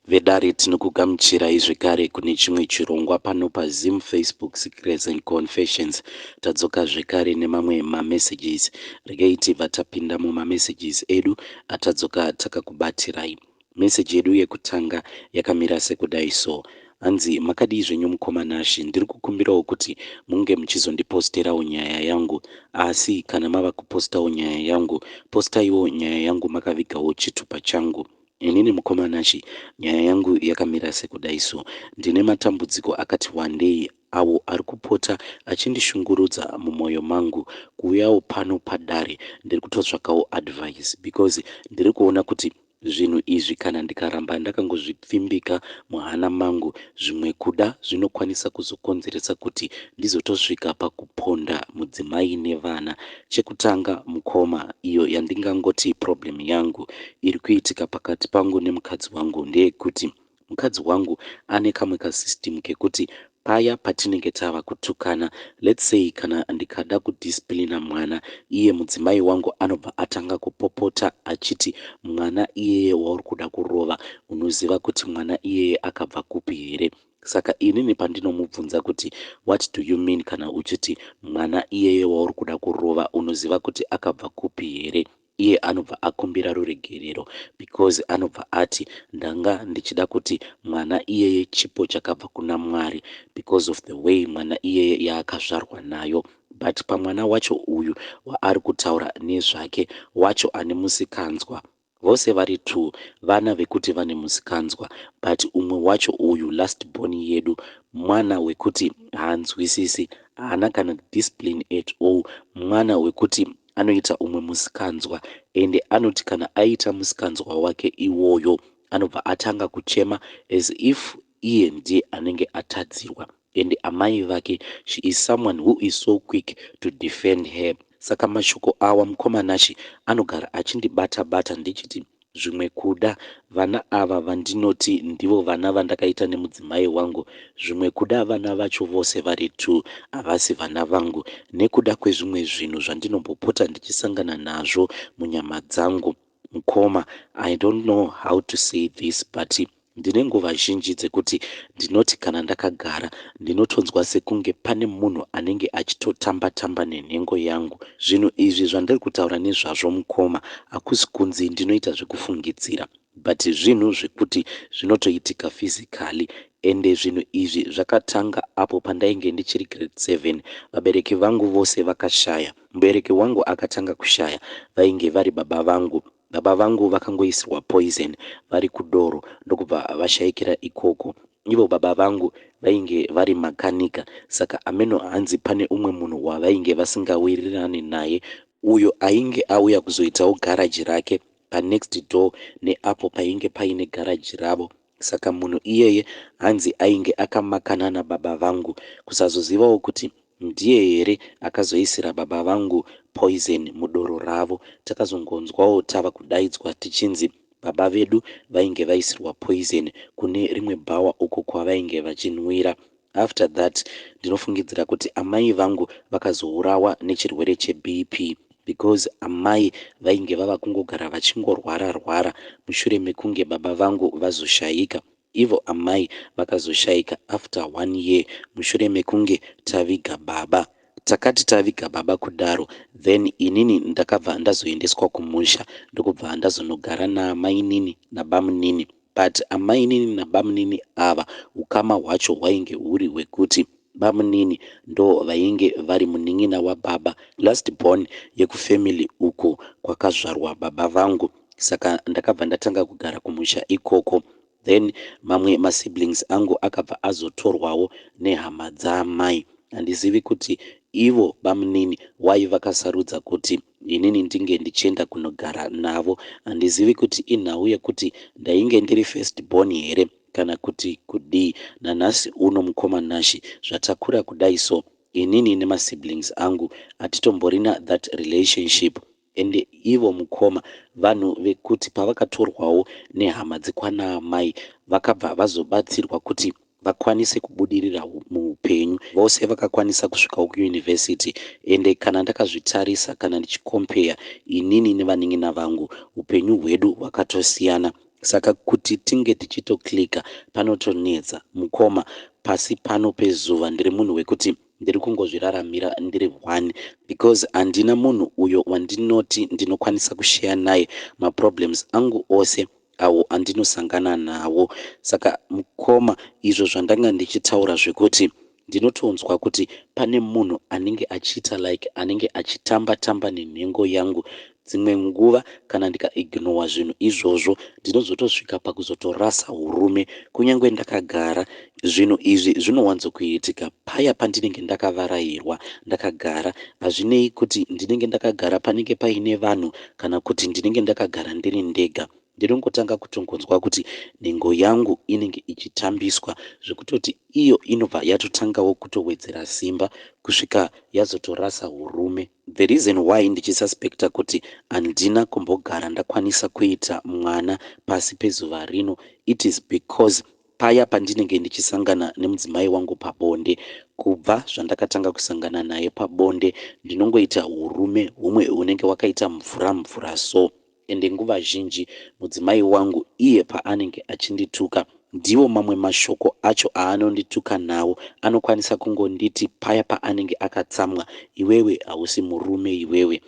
Vedare tinokugamuchirai zvekare kune chimwe chirongwa pano paZim Facebook Secrets and Confessions. Tadzoka zvekare nemamwe mamessages. Regai tibva tapinda mumamessages edu atadzoka takakubatirai. Meseji yedu yekutanga yakamira sekudai so. Hanzi makadii zvenyu mukomanashi, ndiri kukumbirawo kuti munge muchizondiposterawo nyaya yangu, asi kana mava kupostawo nyaya yangu, postaiwo nyaya yangu makavigawo chitupa changu. Inini mukomanashi, nyaya yangu yakamira sekudai so. Ndine matambudziko akati wandei awo ari kupota achindishungurudza mumwoyo mangu. Kuuyawo pano padare ndiri kutotsvakawo advice because ndiri kuona kuti zvinhu izvi kana ndikaramba ndakangozvipfimbika muhana mangu, zvimwe kuda zvinokwanisa kuzokonzeresa kuti ndizotosvika pakuponda mudzimai nevana. Chekutanga, mukoma, iyo yandingangoti problem yangu iri kuitika pakati pangu nemukadzi wangu ndeyekuti mukadzi wangu ane kamwe kasystem kekuti paya patinenge tava kutukana, let's say kana ndikada kudisciplina mwana, iye mudzimai wangu anobva atanga kupopota achiti mwana iyeye wauri kuda kurova unoziva kuti mwana iyeye akabva kupi here. Saka inini pandinomubvunza kuti what do you mean kana uchiti mwana iyeye wauri kuda kurova unoziva kuti akabva kupi here, iye anobva akumbira ruregerero because anobva ati ndanga ndichida kuti mwana iyeye chipo chakabva kuna Mwari because of the way mwana iyeye yaakazvarwa nayo. But pamwana wacho uyu waari kutaura nezvake wacho ane musikanzwa, vose vari 2 vana vekuti vane musikanzwa, but umwe wacho uyu last born yedu mwana wekuti haanzwisisi, haana kana discipline at all, mwana wekuti anoita umwe musikanzwa ende anoti kana aita musikanzwa wake iwoyo anobva atanga kuchema as if iye ndiye anenge atadzirwa, ende amai vake she is someone who is so quick to defend her. Saka mashoko awa mukomanashi anogara achindibata-bata ndichiti zvimwe kuda vana ava vandinoti ndivo vana vandakaita nemudzimai wangu, zvimwe kuda vana vacho vose vari 2 havasi vana vangu, nekuda kwezvimwe zvinhu zvandinombopota ndichisangana nazvo munyama dzangu. Mukoma, I don't know how to say this, but ndine nguva zhinji dzekuti ndinoti kana ndakagara ndinotonzwa sekunge pane munhu anenge achitotamba-tamba nenhengo yangu. Zvinhu izvi zvandiri kutaura nezvazvo mukoma hakusi kunzi ndinoita zvekufungidzira, but zvinhu zvekuti zvinotoitika physically. Ende zvinhu izvi zvakatanga apo pandainge ndichiri grade 7. Vabereki vangu vose vakashaya. Mubereki wangu akatanga kushaya vainge vari baba vangu. Baba vangu vakangoisirwa poison vari kudoro ndokubva vashayikira ikoko. Ivo baba vangu vainge vari makanika, saka ameno hanzi pane umwe munhu wavainge vasingawirirani naye, uyo ainge auya kuzoitawo garaji rake panext door neapo painge paine garaji ravo. Saka munhu iyeye hanzi ainge akamakana nababa vangu, kusazozivawo kuti ndiye here akazoisira baba vangu poison mudoro ravo. Takazongonzwawo tava kudaidzwa tichinzi baba vedu vainge vaisirwa poison kune rimwe bhawa uko kwavainge vachinwira. After that ndinofungidzira kuti amai vangu vakazourawa nechirwere cheBP because amai vainge vava kungogara vachingorwara-rwara mushure mekunge baba vangu vazoshayika. Ivo amai vakazoshayika after 1 year mushure mekunge taviga baba. Takati taviga baba kudaro, then inini ndakabva ndazoendeswa kumusha ndokubva ndazonogara naamai nini nabamunini. But amai nini nabamunini ava ukama hwacho hwainge huri hwekuti bamunini ndo vainge vari munin'ina wababa, last born yekufamily uko kwakazvarwa baba vangu. Saka ndakabva ndatanga kugara kumusha ikoko. Then mamwe masiblings angu akabva azotorwawo nehama dzaamai. Handizivi kuti ivo bamunini wai vakasarudza kuti inini ndinge ndichienda kunogara navo. Handizivi kuti inhau yekuti ndainge ndiri first born here kana kuti kudii. Nanhasi uno mukomanashi zvatakura kudai so, inini nemasiblings angu hatitomborina that relationship. Ende ivo mukoma vanhu vekuti pavakatorwawo nehama dzekwana amai vakabva vazobatsirwa kuti vakwanise kubudirira muupenyu. Vose vakakwanisa kusvikawo kuyunivhesiti, ende kana ndakazvitarisa kana ndichikompeya inini nevanin'ina vangu upenyu hwedu hwakatosiyana. saka kuti tinge tichitoklika panotonetsa mukoma. Pasi pano pezuva ndiri munhu wekuti ndiri kungozviraramira ndiri one, because handina munhu uyo wandinoti ndinokwanisa kushare naye maproblems angu ose awo andinosangana nawo. Saka mukoma, izvo zvandanga ndichitaura zvekuti ndinotonzwa kuti pane munhu anenge achiita like anenge achitamba-tamba nenhengo yangu. Dzimwe nguva kana ndikaignora zvinhu izvozvo ndinozotosvika pakuzotorasa urume kunyange ndakagara. Zvinhu izvi zvinowanzokuitika paya pandinenge ndakavarayirwa ndakagara. Hazvinei kuti ndinenge ndakagara panenge paine vanhu kana kuti ndinenge ndakagara ndiri ndega. Ndinongotanga kutongonzwa kuti nhengo yangu inenge ichitambiswa zvekutoti iyo inobva yatotangawo kutowedzera simba kusvika yazotorasa urume. The reason why ndichisuspekta kuti handina kumbogara ndakwanisa kuita mwana pasi pezuva rino, it is because paya pandinenge ndichisangana nemudzimai wangu pabonde, kubva zvandakatanga kusangana naye pabonde ndinongoita urume humwe unenge wakaita mvura so. Ende nguva zhinji mudzimai wangu iye paanenge achindituka, ndiwo mamwe mashoko acho aanondituka nawo anokwanisa kungonditi paya paanenge akatsamwa, iwewe hausi murume iwewe.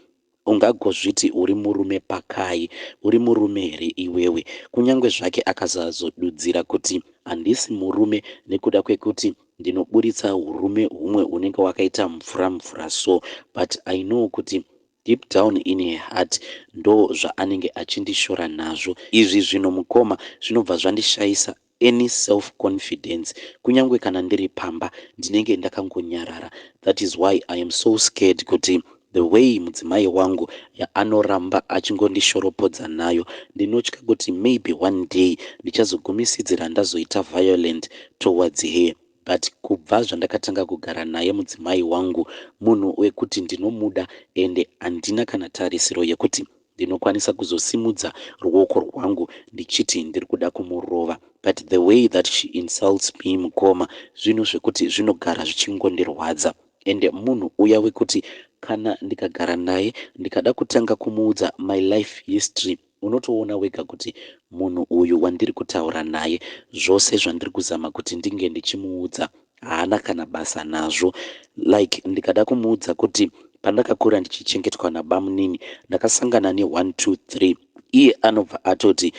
Ungagozviti uri murume pakai, uri murume here iwewe? Kunyange zvake akasazodudzira kuti handisi murume nekuda kwekuti ndinoburitsa urume humwe unenge wakaita mvura so, but I know kuti deep down in her heart ndo zvaanenge achindishora nazvo. Izvi zvino mukoma zvinobva zvandishayisa any self confidence. Kunyange kana ndiri pamba ndinenge ndakangonyarara. That is why I am so scared kuti the way mudzimai wangu anoramba achingondishoropodza nayo, ndinotya kuti maybe one day ndichazogumisidzira ndazoita violent towards her. But kubva zvandakatanga kugara naye mudzimai wangu, munhu wekuti ndinomuda ende handina kana tarisiro yekuti ndinokwanisa kuzosimudza ruoko rwangu ndichiti ndiri kuda kumurova. But the way that she insults me mukoma, zvinhu zvekuti zvinogara zvichingondirwadza. Ende munhu uya wekuti kana ndikagara naye ndikada kutanga kumuudza my life history, unotoona wega kuti munhu uyu wandiri kutaura naye zvose zvandiri kuzama kuti ndinge ndichimuudza haana kana basa nazvo. Like ndikada kumuudza kuti pandakakura ndichichengetwa nabamunini ndakasangana ne1 2 3, iye anobva atoti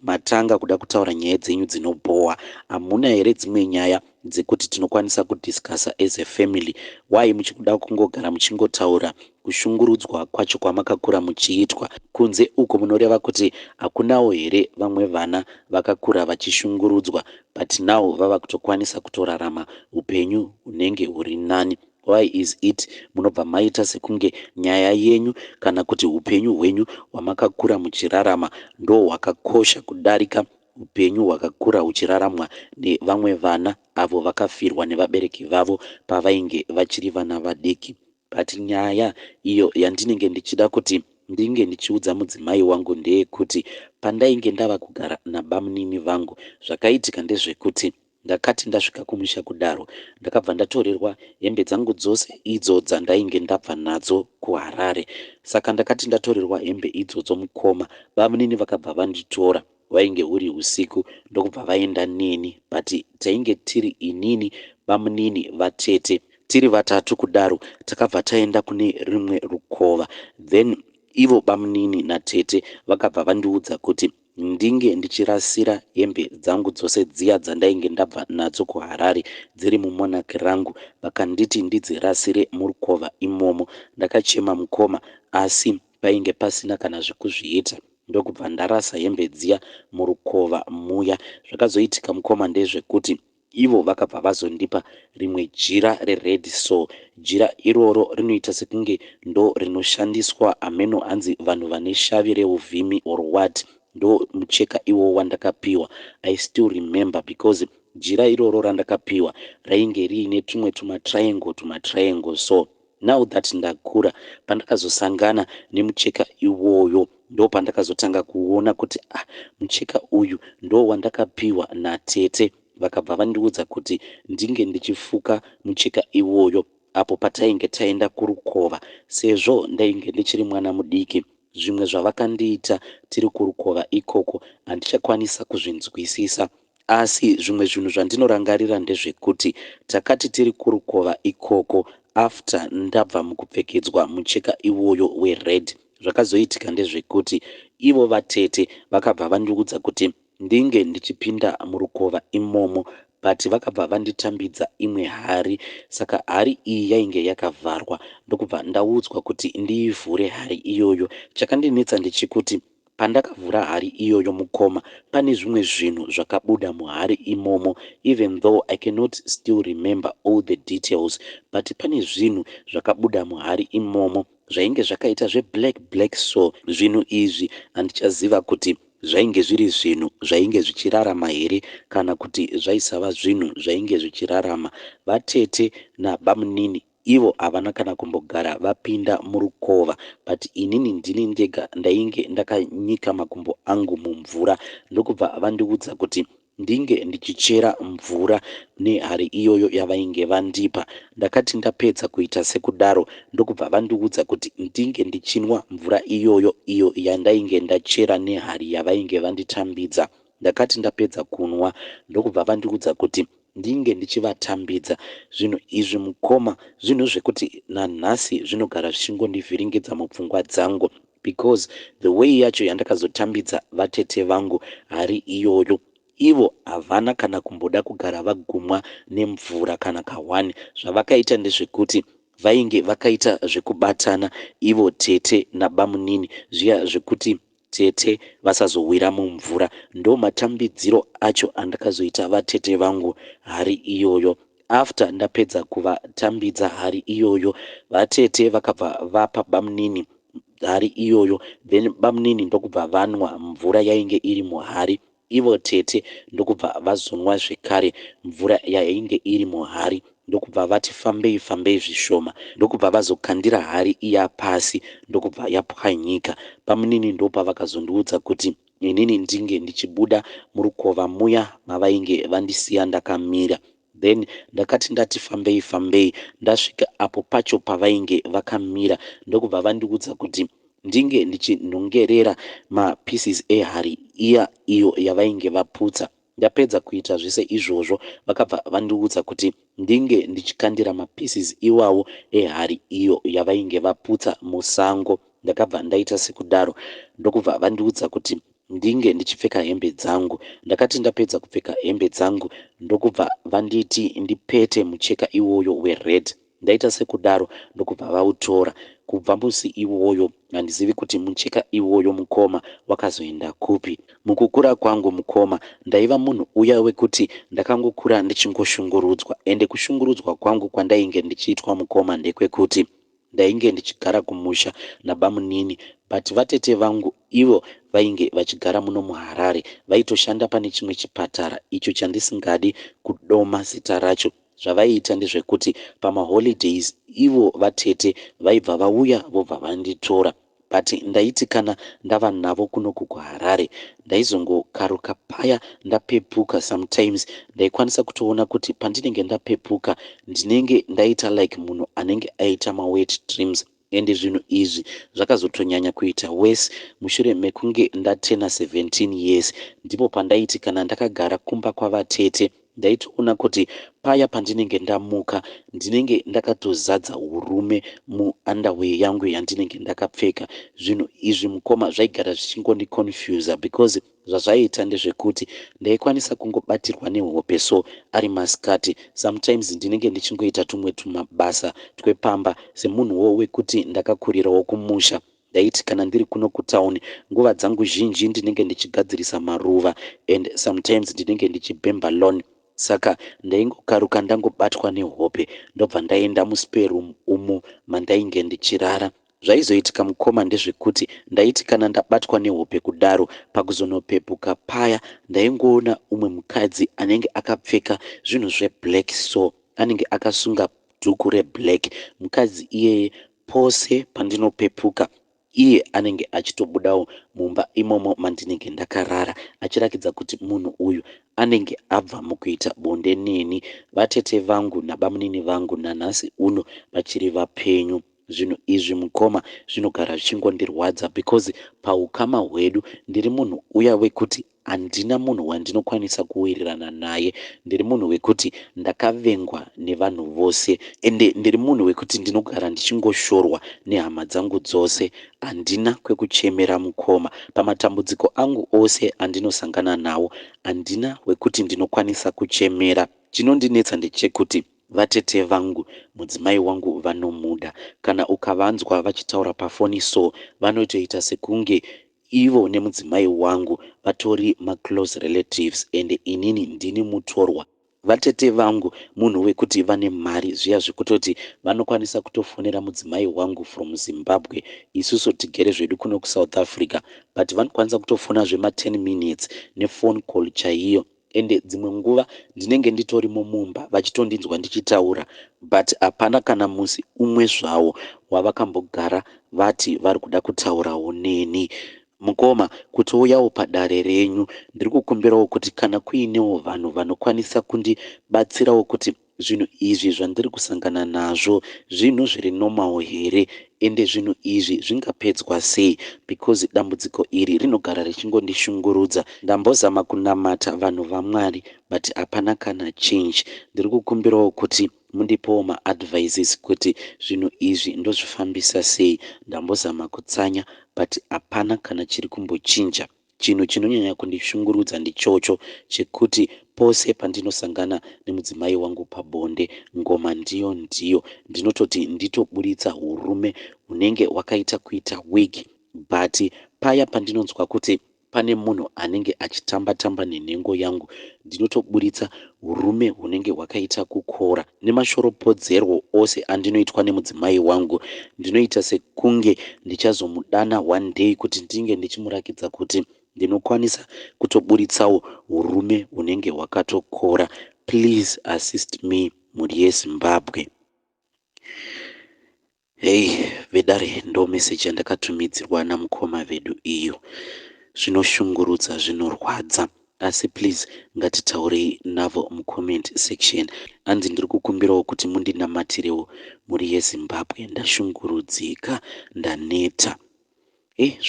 matanga kuda kutaura nyaya dzenyu dzinobhoha, hamuna here dzimwe nyaya dzekuti tinokwanisa kudhiskasa as a family? Why muchikuda kungogara muchingotaura kushungurudzwa kwacho kwamakakura muchiitwa? Kunze uko munoreva kuti hakunawo here vamwe vana vakakura vachishungurudzwa but now vava kutokwanisa kutorarama upenyu hunenge huri nani? Why is it munobva maita sekunge nyaya yenyu kana kuti upenyu hwenyu hwamakakura muchirarama ndo hwakakosha kudarika upenyu hwakakura huchiraramwa nevamwe vana avo vakafirwa nevabereki vavo pavainge vachiri vana vadiki? But nyaya iyo yandinenge ndichida kuti ndinge ndichiudza mudzimai wangu ndeyekuti pandainge ndava kugara nabamunini vangu, zvakaitika ndezvekuti ndakati ndasvika kumusha kudaro ndakabva ndatorerwa hembe dzangu dzose idzo dzandainge ndabva nadzo kuHarare. Saka ndakati ndatorerwa hembe idzodzo mukoma, bamunini vakabva vanditora, wainge huri usiku, ndokubva vaenda Neni. But tainge tiri inini, bamunini, vatete, tiri vatatu kudaro, takabva taenda kune rimwe rukova. Then ivo bamunini naTete vakabva vandiudza kuti ndinge ndichirasira hembe dzangu dzose dziya dzandainge ndabva nadzo kuHarare dziri mumonaki rangu, vakanditi ndidzirasire murukova imomo. Ndakachema mukoma, asi painge pasina kana zvekuzviita, ndokubva ndarasa hembe dziya murukova muya. Zvakazoitika mukoma ndezvekuti ivo vakabva vazondipa rimwe jira rered soul. Jira iroro rinoita sekunge ndo rinoshandiswa ameno hanzi vanhu vane shavi reuvhimi or what, ndo mucheka iwo wandakapiwa. I still remember because jira iroro randakapiwa rainge riine tumwe tumatriangle. So now that ndakura, pandakazosangana nemucheka iwoyo ndo pandakazotanga kuona kuti mucheka uyu ndo wandakapiwa naTete. Vakabva vandiudza kuti ndinge ndichifuka mucheka iwoyo apo patainge taenda kurukova, sezvo ndainge ndichiri mwana mudiki. zvimwe zvavakandiita tiri kurukova ikoko handichakwanisa kuzvinzwisisa. Asi zvimwe zvinhu zvandinorangarira ndezvekuti takati tiri kurukova ikoko after ndabva mukupfekedzwa mucheka iwoyo wered, zvakazoitika ndezvekuti ivo vatete vakabva vandiudza kuti ndinge ndichipinda murukova imomo, but vakabva vanditambidza imwe hari. Saka hari iyi yainge yakavharwa, ndokubva ndaudzwa kuti ndiivhure hari iyoyo. Chakandinetsa ndechekuti pandakavhura hari iyoyo mukoma, pane zvimwe zvinhu zvakabuda muhari imomo, even though I cannot still remember all the details, but pane zvinhu zvakabuda muhari imomo zvainge zvakaita black. So zvinhu izvi handichaziva kuti zvainge zviri zvinhu zvainge zvichirarama here kana kuti zvaisava zvinhu zvainge zvichirarama. Vatete nabamunini ivo havana kana kumbogara vapinda murukova, but inini ndini ndega ndainge ndakanyika makumbo angu mumvura, ndokubva vandiudza kuti ndinge ndichichera mvura nehari iyoyo yavainge vandipa. Ndakati ndapedza kuita sekudaro, ndokubva vandiudza kuti ndinge ndichinwa mvura iyoyo iyo yandainge ndachera nehari yavainge vanditambidza. Ndakati ndapedza kunwa, ndokubva vandiudza kuti ndinge ndichivatambidza. Zvinhu izvi mukoma zvinhu zvekuti nanhasi zvinogara zvichingondivhiringidza mupfungwa dzangu, because the way yacho yandakazotambidza vatete vangu hari iyoyo, ivo havana kana kumboda kugara vagumwa nemvura kana kawani. Zvavakaita ndezvekuti vainge vakaita zvekubatana ivo tete nabamunini, zviya zvekuti tete vasazowira mumvura. Ndo matambidziro acho andakazoita vatete vangu hari iyoyo. After ndapedza kuvatambidza hari iyoyo, vatete vakabva vapa bamunini hari iyoyo, then bamunini ndokubva vanwa mvura yainge iri muhari. Ivo tete ndokubva vazonwa zvekare mvura yainge iri muhari, ndokubva vati fambei zvishoma, ndokubva vazokandira hari iya pasi, ndokubva yapwanyika. Bamunini ndopavakazondiudza kuti inini ndinge ndichibuda murukova muya mavainge vandisiya ndakamira. Then ndakati ndati fambei ndasvika apo pacho pavainge vakamira, ndokubva vandiudza kuti ndinge ndichinhongerera mapieces ehari iya iyo yavainge vaputsa. Ndapedza kuita zvese izvozvo, vakabva vandiudza kuti ndinge ndichikandira mapieces iwawo ehari iyo yavainge vaputsa musango. Ndakabva ndaita sekudaro, ndokubva vandiudza kuti ndinge ndichipfeka hembe dzangu. Ndakati ndapedza kupfeka hembe dzangu, ndokubva vanditi ndipete mucheka iwoyo wered. Ndaita sekudaro, ndokubva vautora. Kubva musi iwoyo handizivi kuti mucheka iwoyo mukoma wakazoenda kupi. Mukukura kwangu mukoma ndaiva munhu uya wekuti ndakangokura ndichingoshungurudzwa, ende kushungurudzwa kwangu kwandainge ndichiitwa mukoma ndekwekuti ndainge ndichigara kumusha nabamunini, but vatete vangu ivo vainge vachigara muno muHarare, vaitoshanda pane chimwe chipatara icho chandisingadi kudoma zita racho. Zvavaiita ndezvekuti pamaholidays ivo vatete vaibva vauya vobva vanditora, but ndaiti kana ndava navo kunoku kuHarare ndaizongokaruka paya ndapepuka. Sometimes ndaikwanisa kutoona kuti pandinenge ndapepuka ndinenge ndaita like munhu anenge aita mawet dreams, ende zvinhu izvi zvakazotonyanya kuita worse mushure mekunge ndatena 17 years. Ndipo pandaiti kana ndakagara kumba kwavatete ndaitoona kuti paya pandinenge ndamuka ndinenge ndakatozadza urume muunderwear yangu yandinenge ndakapfeka. Zvinhu izvi mukoma zvaigara zvichingondiconfusa, because zvazvaiita ndezvekuti ndaikwanisa kungobatirwa nehope, so ari masikati sometimes ndinenge ndichingoita tumwe tumabasa twepamba semunhuwo wekuti ndakakurirawo kumusha. Ndaiti kana ndiri kuno kutauni nguva dzangu zhinji ndinenge ndichigadzirisa maruva, and sometimes ndinenge ndichibhemba lawn. Saka ndaingokaruka ndangobatwa nehope ndobva ndaenda muspare room umo mandainge ndichirara. Zvaizoitika mukoma ndezvekuti ndaiti kana ndabatwa nehope kudaro, pakuzonopepuka paya ndaingoona umwe mukadzi anenge akapfeka zvinhu zveblack, so anenge akasunga dhuku reblack. Mukadzi iyeye pose pandinopepuka iye anenge achitobudawo mumba imomo mandinenge ndakarara, achirakidza kuti munhu uyu anenge abva mukuita bonde neni. Vatete vangu nabamunini vangu nanhasi uno vachiri vapenyu. zvinhu izvi mukoma zvinogara zvichingondirwadza because paukama hwedu ndiri munhu uya wekuti handina munhu wandinokwanisa kuwirirana naye. Ndiri munhu wekuti ndakavengwa nevanhu vose ende ndiri munhu wekuti ndinogara ndichingoshorwa nehama dzangu dzose. Handina kwekuchemera mukoma pamatambudziko angu ose andinosangana nawo. Handina wekuti ndinokwanisa kuchemera. Chinondinetsa ndechekuti vatete vangu, mudzimai wangu vanomuda. Kana ukavanzwa vachitaura pafoni so vanotoita sekunge ivo nemudzimai wangu vatori maclose relatives ende inini ndini mutorwa. Vatete vangu munhu wekuti vane mari zviya zvekutoti vanokwanisa kutofonera mudzimai wangu from Zimbabwe, isusu tigere zvedu kuno kuSouth Africa, but vanokwanisa kutofona zvema10 minutes nefone call chaiyo. Ende dzimwe nguva ndinenge nditorimo mumba vachitondinzwa ndichitaura, but hapana kana musi umwe zvawo wavakambogara vati vari kuda kutaurawo neni. Mukoma, kutouyawo padare renyu ndiri kukumbirawo kuti kana kuinewo vanhu vanokwanisa kundibatsirawo kuti zvinhu izvi zvandiri kusangana nazvo zvinhu zviri normal here ende zvinhu izvi zvingapedzwa sei, because dambudziko iri rinogara richingondishungurudza. Ndambozama kunamata vanhu vaMwari but hapana kana change. Ndiri kukumbirawo kuti mundipewo maadvices kuti zvinhu izvi ndozvifambisa sei. Ndambozama kutsanya but hapana kana chiri kumbochinja. Chinhu chinonyanya kundishungurudza ndichocho chekuti pose pandinosangana nemudzimai wangu pabonde, ngoma ndiyo ndinototi nditoburitsa urume hunenge hwakaita kuita wig, but paya pandinonzwa kuti pane munhu anenge achitamba-tamba nenhengo yangu, ndinotoburitsa urume hunenge hwakaita kukora. Nemashoropodzerwo ose andinoitwa nemudzimai wangu, ndinoita sekunge ndichazomudana one day kuti ndinge ndichimurakidza kuti ndinokwanisa kutoburitsawo urume hunenge hwakatokora. Please assist me, mhuri yeZimbabwe. Hei vedare, ndo meseji yandakatumidzirwa namukoma vedu iyo. Zvinoshungurudza, zvinorwadza, asi please ngatitaurei navo mucomment section. Hanzi ndiri kukumbirawo kuti mundinamatirewo mhuri yeZimbabwe. Ndashungurudzika, ndaneta.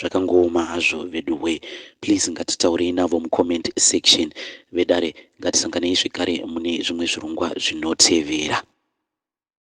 Zvakangooma hazvo vedu we. Please ngatitaurei navo mucomment section. Vedare, ngatisanganei zvekare mune zvimwe zvirongwa zvinotevera.